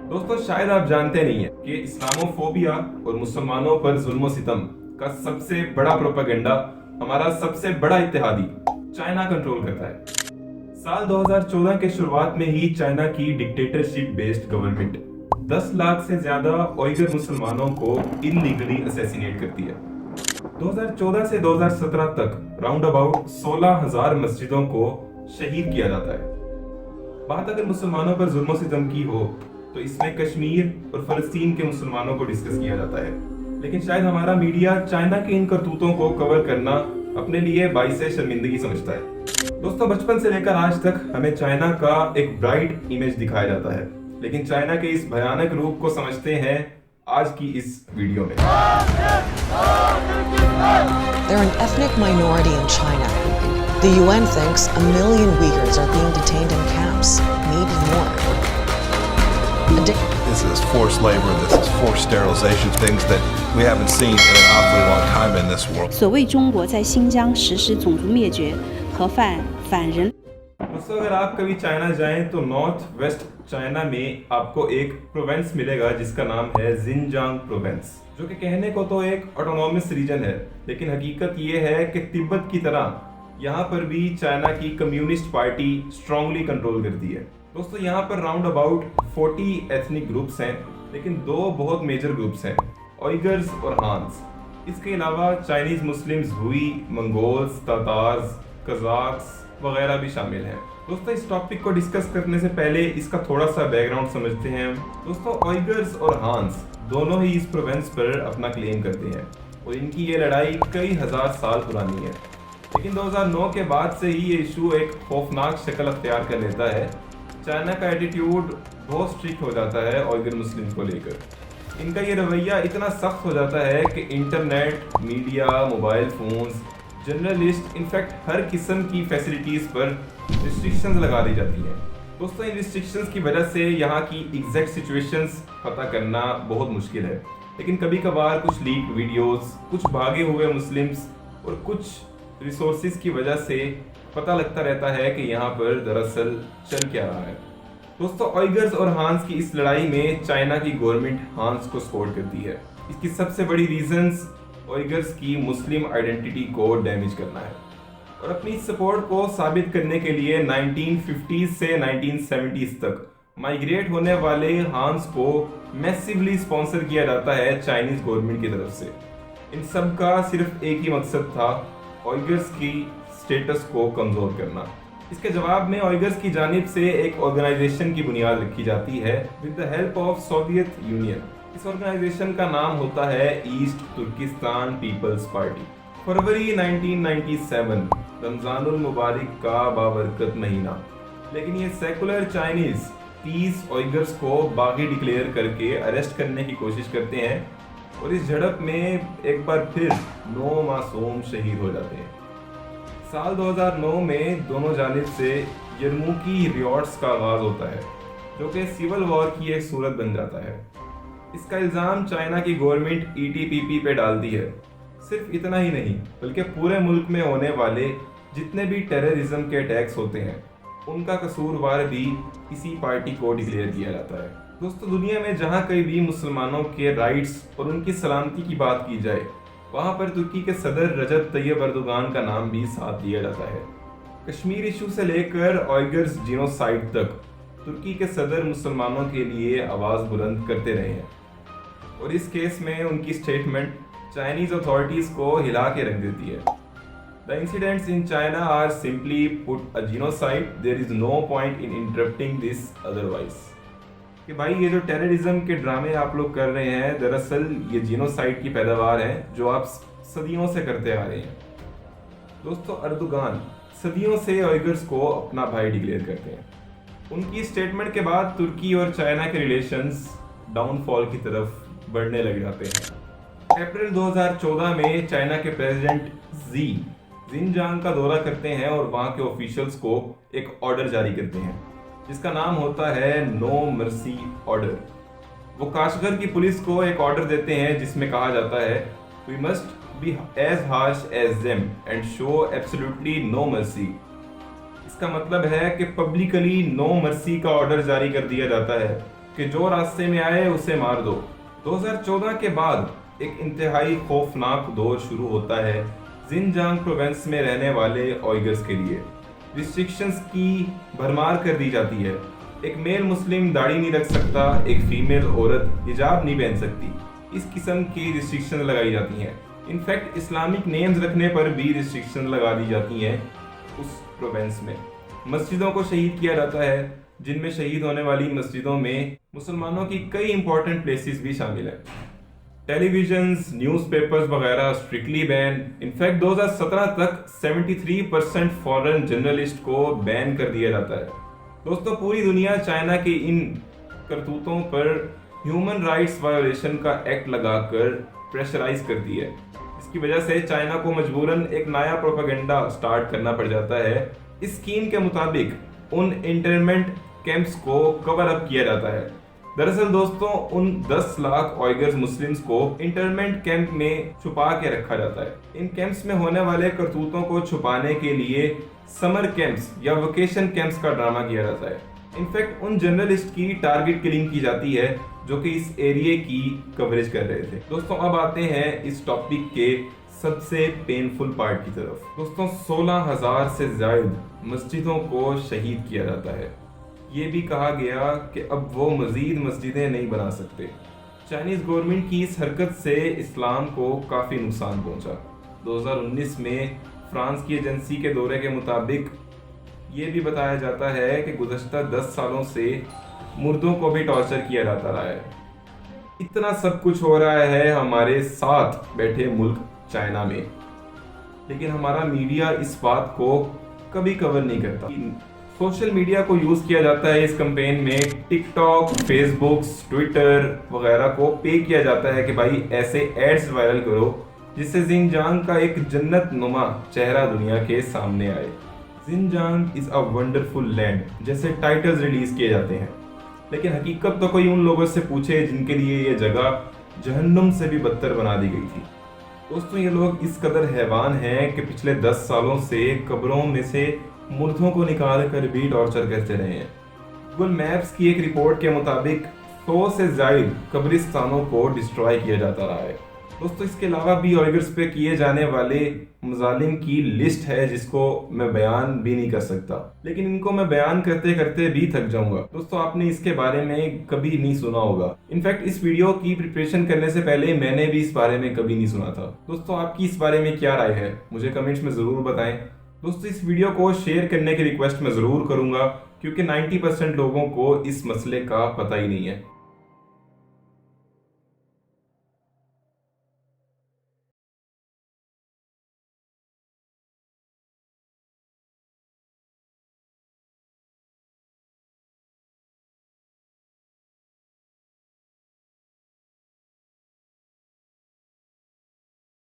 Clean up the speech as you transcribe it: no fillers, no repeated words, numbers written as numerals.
दोस्तों शायद आप जानते नहीं है कि इस्लामोफोबिया और मुसलमानों पर जुल्म सितम का सबसे बड़ा प्रोपेगेंडा हमारा सबसे बड़ा इत्तेहादी चाइना कंट्रोल करता है। साल 2014 के शुरुआत में ही चाइना की डिक्टेटरशिप बेस्ड गवर्नमेंट 10 लाख से ज्यादा उइगर मुसलमानों को इलीगली असैसिनेट करती है। 2014 से 2017 तक राउंड अबाउट 16,000 मस्जिदों को शहीद किया जाता है। बात अगर मुसलमानों पर जुल्म सितम की हो तो इसमें कश्मीर और फलस्तीन के मुसलमानों को डिस्कस किया जाता है, लेकिन शायद हमारा मीडिया चाइना के इन करतूतों को कवर करना अपने लिए बाइस शर्मिंदगी समझता है। दोस्तों बचपन से लेकर आज तक हमें चाइना का एक ब्राइट इमेज दिखाया जाता है, लेकिन चाइना के इस भयानक रूप को समझते हैं आज की इस वीडियो में। They're an ethnic minority in China. The UN thinks 1 million Uyghurs are being detained in camps, maybe more. This is forced labor, this is forced sterilization, things that we haven't seen in an awfully long time in this world. 所谓中国在新疆实施种族灭绝和反人。 दोस्तों अगर आप कभी China जाएं तो north west China में आपको एक province मिलेगा जिसका नाम है जिनजियांग प्रोविंस, जो कि कहने को तो एक ऑटोनॉमस रीजन है, लेकिन हकीकत ये है कि तिब्बत की तरह यहाँ पर भी चाइना की कम्युनिस्ट पार्टी स्ट्रांगली कंट्रोल करती है। दोस्तों यहाँ पर राउंड अबाउट 40 एथनिक ग्रुप्स हैं, लेकिन दो बहुत मेजर ग्रुप्स हैं, उइगर्स और हान्स। इसके अलावा चाइनीज मुस्लिम्स, हुई, मंगोल्स, तातार्स, कजाक्स वगैरह भी शामिल हैं। दोस्तों इस टॉपिक को डिस्कस करने से पहले इसका थोड़ा सा बैकग्राउंड समझते हैं। दोस्तों उइगर्स और हान्स दोनों ही इस प्रोविंस पर अपना क्लेम करते हैं और इनकी ये लड़ाई कई हजार साल पुरानी है, लेकिन 2009 के बाद से ही ये इशू एक खौफनाक शक्ल अख्तियार कर लेता है। चाइना का एटीट्यूड बहुत स्ट्रिक्ट हो जाता है उइगर मुस्लिम को लेकर। इनका ये रवैया इतना सख्त हो जाता है कि internet, media, mobile phones, journalist, in fact हर किस्म की फैसिलिटीज़ पर रिस्ट्रिक्शंस लगा दी जाती हैं। दोस्तों इन रिस्ट्रिक्शंस की वजह से यहाँ की एग्जैक्ट सिचुएशंस पता करना बहुत मुश्किल है, लेकिन कभी कभार कुछ लीक वीडियोस, कुछ भागे हुए मुस्लिम्स और कुछ रिसोर्सेज की वजह से पता लगता रहता है कि यहाँ पर दरअसल चल क्या रहा है। दोस्तों उइगर्स और हान्स की इस लड़ाई में चाइना की गवर्नमेंट हान्स को सपोर्ट करती है। इसकी सबसे बड़ी रीजंस उइगर्स की मुस्लिम आइडेंटिटी को डैमेज करना है, और अपनी सपोर्ट को साबित करने के लिए 1950s से 1970s तक माइग्रेट होने वाले हान्स को मैसिवली स्पॉन्सर किया जाता है चाइनीज गवर्नमेंट की तरफ से। इन सब का सिर्फ एक ही मकसद था, उइगर्स की स्टेटस को कमजोर करना। इसके जवाब में उइगर्स की जानिब से एक ऑर्गेनाइजेशन की बुनियाद रखी जाती है with the help of Soviet union. इस ऑर्गेनाइजेशन का नाम होता है ईस्ट तुर्किस्तान पीपल्स पार्टी। फरवरी 1997 रमजानुल मुबारक का बाबरकत महीना, लेकिन ये सेकुलर चाइनीज 30 उइगर्स को बागी डिक्लेयर करके अरेस्ट करने की कोशिश करते हैं, और इस झड़प में एक बार फिर 9 मासूम शहीद हो जाते हैं। साल 2009 में दोनों जानिब से यरमुकी रियॉट्स का आगाज होता है, जो कि सिविल वॉर की एक सूरत बन जाता है। इसका इल्ज़ाम चाइना की गवर्नमेंट ईटीपीपी पे डालती है। सिर्फ इतना ही नहीं, बल्कि पूरे मुल्क में होने वाले जितने भी टेररिज्म के अटैक्स होते हैं उनका कसूरवार भी इसी पार्टी को डिक्लेयर किया जाता है। दोस्तों दुनिया में जहाँ कहीं भी मुसलमानों के राइट्स और उनकी सलामती की बात की जाए, वहाँ पर तुर्की के सदर रजब तैयब अर्दोगान का नाम भी साथ दिया जाता है। कश्मीर इशू से लेकर उइगर्स जीनोसाइड तक तुर्की के सदर मुसलमानों के लिए आवाज़ बुलंद करते रहे हैं, और इस केस में उनकी स्टेटमेंट चाइनीज अथॉरिटीज़ को हिला के रख देती है। The incidents in China are simply put a genocide, there is no point in interrupting this otherwise. कि भाई ये जो टेररिज्म के ड्रामे आप लोग कर रहे हैं, दरअसल ये जीनोसाइड की पैदावार है जो आप सदियों से करते आ रहे हैं। दोस्तों अर्दोगान सदियों से उइगर्स को अपना भाई डिक्लेयर करते हैं। उनकी स्टेटमेंट के बाद तुर्की और चाइना के रिलेशंस डाउनफॉल की तरफ बढ़ने लग जाते हैं। अप्रैल 2014 में चाइना के प्रेसिडेंट जी जिनजियांग का दौरा करते हैं और वहाँ के ऑफिशियल्स को एक ऑर्डर जारी करते हैं जिसका नाम होता है नो मर्सी ऑर्डर। वो काशगर की पुलिस को एक ऑर्डर देते हैं जिसमें कहा जाता है we must be as harsh as them and show absolutely no mercy. इसका मतलब है कि पब्लिकली नो मर्सी का ऑर्डर जारी कर दिया जाता है कि जो रास्ते में आए उसे मार दो। 2014 के बाद एक इंतहाई खौफनाक दौर शुरू होता है जिनजांग प्रोविंस में रहने वाले ऑयगर्स के लिए। रिस्ट्रिक्शंस की भरमार कर दी जाती है। एक मेल मुस्लिम दाढ़ी नहीं रख सकता, एक फीमेल औरत हिजाब नहीं पहन सकती। इस किस्म की रिस्ट्रिक्शन लगाई जाती हैं। इनफैक्ट इस्लामिक नेम्स रखने पर भी रिस्ट्रिक्शन लगा दी जाती हैं उस प्रोविंस में। मस्जिदों को शहीद किया जाता है, जिनमें शहीद होने वाली मस्जिदों में मुसलमानों की कई इंपॉर्टेंट प्लेसेस भी शामिल हैं। टेलीविजन्स, न्यूज़पेपर्स वगैरह स्ट्रिक्टली बैन। इनफैक्ट 2017 तक 73% फॉरेन जर्नलिस्ट को बैन कर दिया जाता है। दोस्तों, पूरी दुनिया चाइना के इन करतूतों पर ह्यूमन राइट्स वायोलेशन का एक्ट लगाकर प्रेशराइज करती है। इसकी वजह से चाइना को मजबूरन एक नया प्रोपेगेंडा स्टार्ट करना पड़ जाता है। इस स्कीम के मुताबिक उन इंटरमेंट कैंप्स को कवर अप किया जाता है। दरअसल दोस्तों, उन 10 लाख ऑयगर्स मुस्लिम्स को इंटरमेंट कैंप में छुपा के रखा जाता है। इन कैंप्स में होने वाले करतूतों को छुपाने के लिए समर कैंप्स या वेकेशन कैंप्स का ड्रामा किया जाता है। इनफैक्ट उन जर्नलिस्ट की टारगेट किलिंग की जाती है जो कि इस एरिया की कवरेज कर रहे थे। दोस्तों, अब आते हैं इस टॉपिक के सबसे पेनफुल पार्ट की तरफ। दोस्तों, 16,000 से ज्यादा मस्जिदों को शहीद किया जाता है। ये भी कहा गया कि अब वो मजीद मस्जिदें नहीं बना सकते। चाइनीज गवर्नमेंट की इस हरकत से इस्लाम को काफ़ी नुकसान पहुंचा। 2019 में फ्रांस की एजेंसी के दौरे के मुताबिक ये भी बताया जाता है कि गुज़श्ता 10 सालों से मुर्दों को भी टॉर्चर किया जाता रहा है। इतना सब कुछ हो रहा है हमारे साथ बैठे मुल्क चाइना में, लेकिन हमारा मीडिया इस बात को कभी कवर नहीं करता। सोशल मीडिया को यूज किया जाता है इस कैंपेन में। टिकटॉक, फेसबुक, ट्विटर वगैरह को पे किया जाता है कि भाई ऐसे एड्स वायरल करो जिससे जिनजांग का एक जन्नत नुमा चेहरा दुनिया के सामने आए। जिनजांग इज अ वंडरफुल लैंड जैसे टाइटल्स रिलीज किए जाते हैं, लेकिन हकीकत तो कोई उन लोगों से पूछे जिनके लिए ये जगह जहन्नुम से भी बदतर बना दी गई थी। दोस्तों, ये लोग इस कदर हैवान हैं कि पिछले 10 सालों से कब्रों में से मुर्दों को निकाल कर भी टॉर्चर करते रहे हैं। गूगल मैप्स की एक रिपोर्ट के मुताबिक 100 से ज्यादा कब्रिस्तानों को डिस्ट्रॉय किया जाता रहा है। दोस्तों, इसके अलावा भी ऑयगर्स पे किए जाने वाले मजालिम की लिस्ट है जिसको मैं बयान भी नहीं कर सकता, लेकिन इनको मैं बयान करते करते भी थक जाऊंगा। दोस्तों, आपने इसके बारे में कभी नहीं सुना होगा। इनफैक्ट इस वीडियो की प्रिपरेशन करने से पहले मैंने भी इस बारे में कभी नहीं सुना था। दोस्तों, आपकी इस बारे में क्या राय है मुझे कमेंट्स में जरूर बताएं। दोस्तों, इस वीडियो को शेयर करने की रिक्वेस्ट मैं जरूर करूंगा क्योंकि 90% लोगों को इस मसले का पता ही नहीं है।